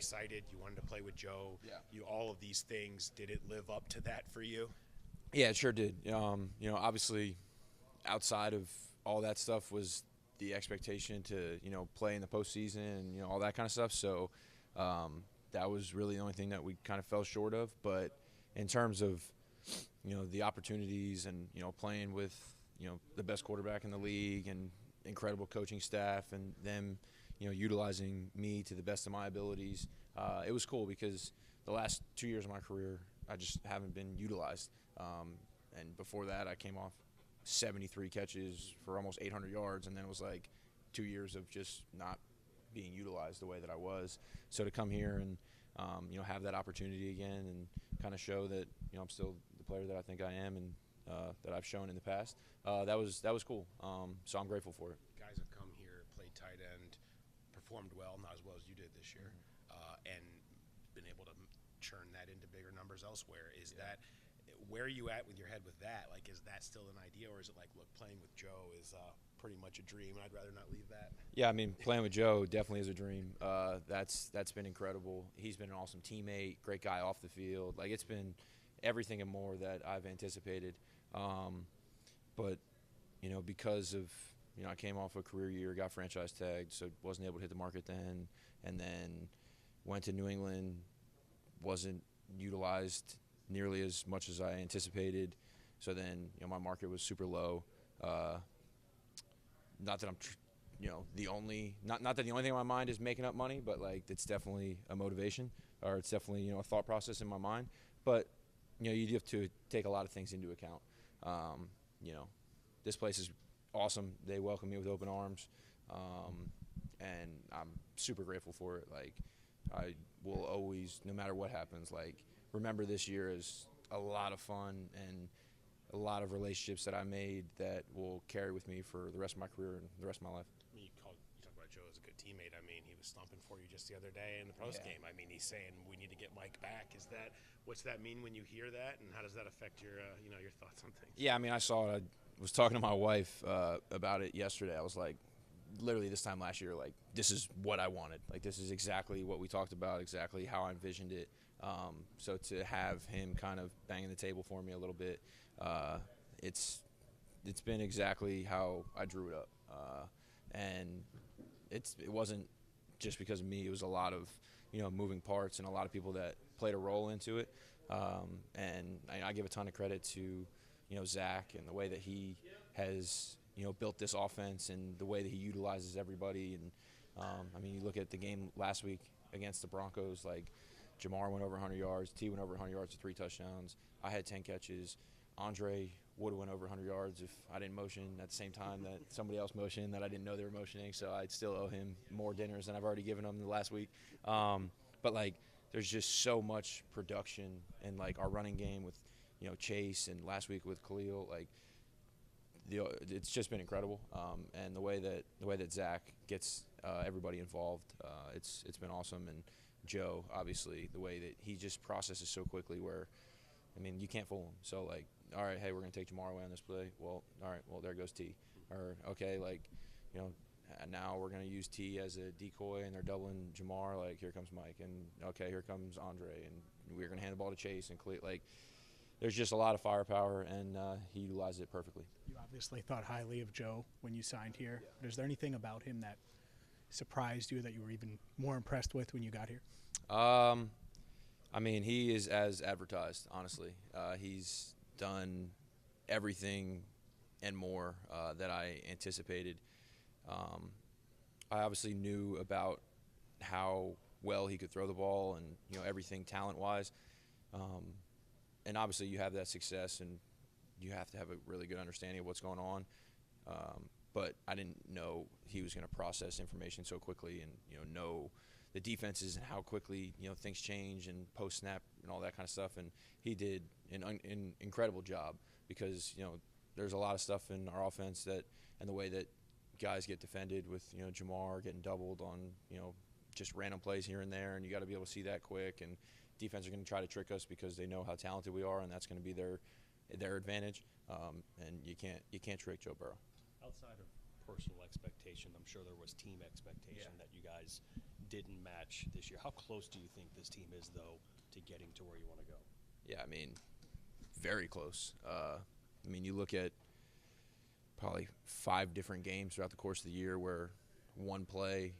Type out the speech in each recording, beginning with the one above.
excited. You wanted to play with Joe. Yeah. All of these things. Did it live up to that for you? Yeah, it sure did. Obviously, outside of all that stuff was the expectation to play in the postseason and all that kind of stuff. So that was really the only thing that we kind of fell short of. But in terms of the opportunities and playing with the best quarterback in the league and incredible coaching staff and them utilizing me to the best of my abilities, it was cool because the last 2 years of my career I just haven't been utilized. And before that, I came off 73 catches for almost 800 yards, and then it was like 2 years of just not being utilized the way that I was. So to come here and have that opportunity again and kind of show that I'm still the player that I think I am and that I've shown in the past, that was cool. So I'm grateful for it. Guys have come here, played tight end, performed well, not as well as you did this year, and been able to churn that into bigger numbers elsewhere. Is that where are you at with your head with that? Like, is that still an idea, or is it like, look, playing with Joe is pretty much a dream, and I'd rather not leave that? Yeah, I mean, playing with Joe definitely is a dream. That's been incredible. He's been an awesome teammate, great guy off the field. Like, it's been everything and more that I've anticipated. But because of I came off a career year, got franchise tagged, so wasn't able to hit the market then, and then went to New England, wasn't utilized nearly as much as I anticipated. So then, my market was super low. Not that I'm, the only not that the only thing on my mind is making up money, but like it's definitely a motivation, or it's definitely a thought process in my mind. But you have to take a lot of things into account. This place is awesome. They welcome me with open arms, and I'm super grateful for it. Like, I will always, no matter what happens, like, remember this year as a lot of fun and a lot of relationships that I made that will carry with me for the rest of my career and the rest of my life. I mean, you talk about Joe as a good teammate. I mean, he was stumping for you just the other day in the post game. I mean, he's saying we need to get Mike back. What's that mean when you hear that, and how does that affect your your thoughts on things? Yeah, I mean, I saw it. I was talking to my wife about it yesterday. I was like, literally this time last year, like, this is what I wanted. Like, this is exactly what we talked about, exactly how I envisioned it. So to have him kind of banging the table for me a little bit, it's been exactly how I drew it up. And it wasn't just because of me. It was a lot of moving parts and a lot of people that played a role into it. And I give a ton of credit to Zach and the way that he has built this offense and the way that he utilizes everybody. And I mean, you look at the game last week against the Broncos, like, Jamar went over 100 yards. T went over 100 yards with 3 touchdowns. I had 10 catches. Andre would have went over 100 yards if I didn't motion at the same time that somebody else motioned that I didn't know they were motioning. So I'd still owe him more dinners than I've already given him the last week. But, like, there's just so much production in, like, our running game with, Chase, and last week with Khalil. Like, it's just been incredible. And the way that Zach gets everybody involved, it's been awesome. And Joe, obviously, the way that he just processes so quickly where, I mean, you can't fool him. So, like, all right, hey, we're going to take Jamar away on this play. Well, all right, well, there goes T. Or, okay, like, now we're going to use T as a decoy, and they're doubling Jamar. Like, here comes Mike. And, okay, here comes Andre. And we're going to hand the ball to Chase. And, like, there's just a lot of firepower, and he utilized it perfectly. You obviously thought highly of Joe when you signed here. Yeah. But is there anything about him that surprised you, that you were even more impressed with when you got here? I mean, he is as advertised, honestly. He's done everything and more that I anticipated. I obviously knew about how well he could throw the ball and, everything talent-wise. And obviously you have that success and you have to have a really good understanding of what's going on. But I didn't know he was going to process information so quickly and, know the defenses and how quickly, things change and post-snap and all that kind of stuff. And he did an incredible job because, there's a lot of stuff in our offense and the way that guys get defended with, Jamar getting doubled on, just random plays here and there, and you got to be able to see that quick. And defense are going to try to trick us because they know how talented we are, and that's going to be their advantage. And you can't trick Joe Burrow. Outside of personal expectation, I'm sure there was team expectation that you guys didn't match this year. How close do you think this team is, though, to getting to where you want to go? Yeah, I mean, very close. I mean, you look at probably 5 different games throughout the course of the year where one play,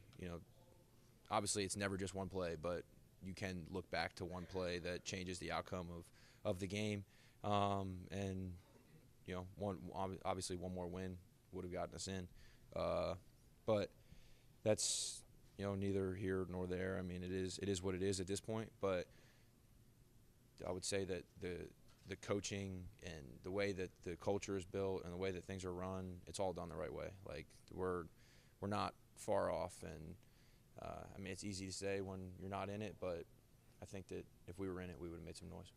obviously it's never just one play, but you can look back to one play that changes the outcome of the game. And, obviously one more win would have gotten us in. But that's, neither here nor there. I mean, it is what it is at this point. But I would say that the coaching and the way that the culture is built and the way that things are run, it's all done the right way. Like, we're not far off. And, I mean, it's easy to say when you're not in it, but I think that if we were in it, we would have made some noise.